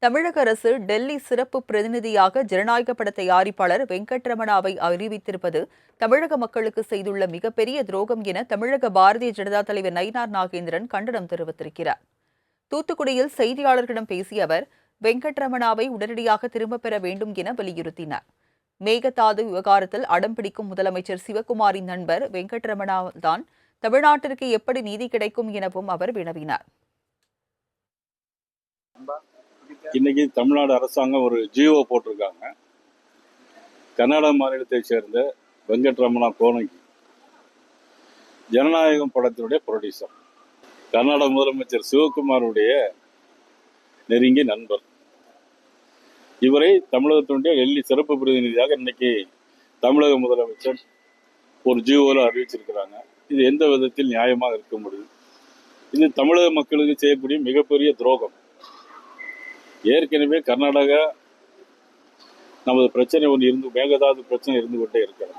தமிழக அரசு டெல்லி சிறப்பு பிரதிநிதியாக ஜனநாயக பட தயாரிப்பாளர் வெங்கட்ரமணாவை அறிவித்திருப்பது தமிழக மக்களுக்கு செய்துள்ள மிகப்பெரிய துரோகம் என தமிழக பாரதிய ஜனதா தலைவர் நயினார் நாகேந்திரன் கண்டனம் தெரிவித்திருக்கிறார். தூத்துக்குடியில் செய்தியாளர்களிடம் பேசிய அவர் வெங்கட்ரமணாவை உடனடியாக திரும்பப் பெற வேண்டும் என வலியுறுத்தினார். மேகதாது விவகாரத்தில் அடம் பிடிக்கும் முதலமைச்சர் சிவக்குமாரின் நண்பர் வெங்கட்ரமணா தான் தமிழ்நாட்டிற்கு எப்படி நீதி கிடைக்கும் எனவும் அவர் வினவினார். இன்னைக்கு தமிழ்நாடு அரசாங்கம் ஒரு ஜியோ போட்டிருக்காங்க. கர்நாடக மாநிலத்தை சேர்ந்த வெங்கட்ரமணா கோனகி ஜனநாயகம் படத்தினுடைய ப்ரொடியூசர், கர்நாடக முதலமைச்சர் சிவகுமாருடைய நெருங்கிய நண்பர். இவரை தமிழகத்தினுடைய டெல்லி சிறப்பு பிரதிநிதியாக இன்னைக்கு தமிழக முதலமைச்சர் ஒரு ஜியோவில் அறிவிச்சிருக்கிறாங்க. இது எந்த விதத்தில் நியாயமாக இருக்க முடியும்? இது தமிழக மக்களுக்கு செய்யக்கூடிய மிகப்பெரிய துரோகம். ஏற்கனவே கர்நாடகா நமது பிரச்சனை ஒன்று மேகதாது பிரச்சனை இருந்து கொண்டே இருக்கிறது.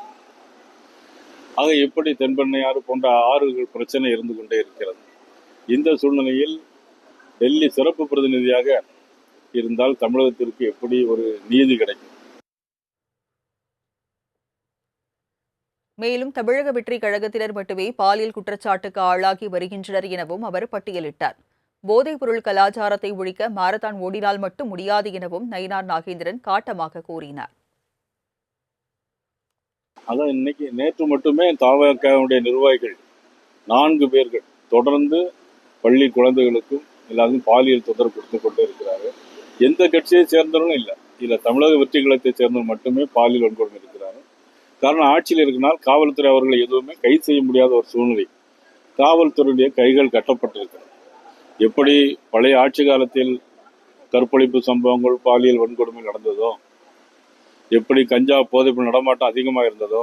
ஆக எப்படி தென்பெண்ணையாறு போன்ற ஆறுகள் பிரச்சனை இருந்து கொண்டே இருக்கிறது. இந்த சூழ்நிலையில் டெல்லி சிறப்பு பிரதிநிதியாக இருந்தால் தமிழகத்திற்கு எப்படி ஒரு நீதி கிடைக்கும்? மேலும் தமிழக வெற்றி கழகத்தினர் மட்டுமே பாலியல் குற்றச்சாட்டுக்கு ஆளாகி வருகின்றனர் எனவும் அவர் பட்டியலிட்டார். போதைப் பொருள் கலாச்சாரத்தை ஒழிக்க மாரத்தான் ஓடினால் மட்டும் முடியாது எனவும் நயினார் நாகேந்திரன் காட்டமாக கூறினார். அதான் இன்னைக்கு நேற்று மட்டுமே தாவகவுடைய நிர்வாகிகள் 4 பேர்கள் தொடர்ந்து பள்ளி குழந்தைகளுக்கும் எல்லாருக்கும் பாலியல் தொந்தரவு கொடுத்து கொண்டே இருக்கிறார்கள். எந்த கட்சியை சேர்ந்தவர்களும் இல்லை, இதுல தமிழக வெற்றி கழகத்தை சேர்ந்தவர்கள் மட்டுமே பாலியல் வன்கொடுமை இருக்கிறார்கள். காரணம், ஆட்சியில் இருக்கிறனால் காவல்துறை அவர்களை எதுவுமே கைது செய்ய முடியாத ஒரு சூழ்நிலை. காவல்துறையுடைய கைகள் கட்டப்பட்டிருக்கிறது. எப்படி பழைய ஆட்சி காலத்தில் கற்பழிப்பு சம்பவங்கள், பாலியல் வன்கொடுமை நடந்ததோ, எப்படி கஞ்சா போதைப்பொருள் நடமாட்டம் அதிகமாக இருந்ததோ,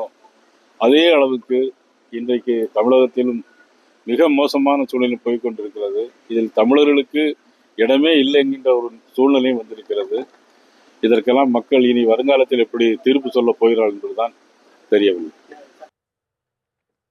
அதே அளவுக்கு இன்றைக்கு தமிழகத்திலும் மிக மோசமான சூழ்நிலை போய்கொண்டிருக்கிறது. இதில் தமிழர்களுக்கு இடமே இல்லை என்கின்ற ஒரு சூழ்நிலையும் வந்திருக்கிறது. இதற்கெல்லாம் மக்கள் இனி வருங்காலத்தில் எப்படி தீர்ப்பு சொல்ல போகிறார்கள் என்பதுதான் தெரியவில்லை.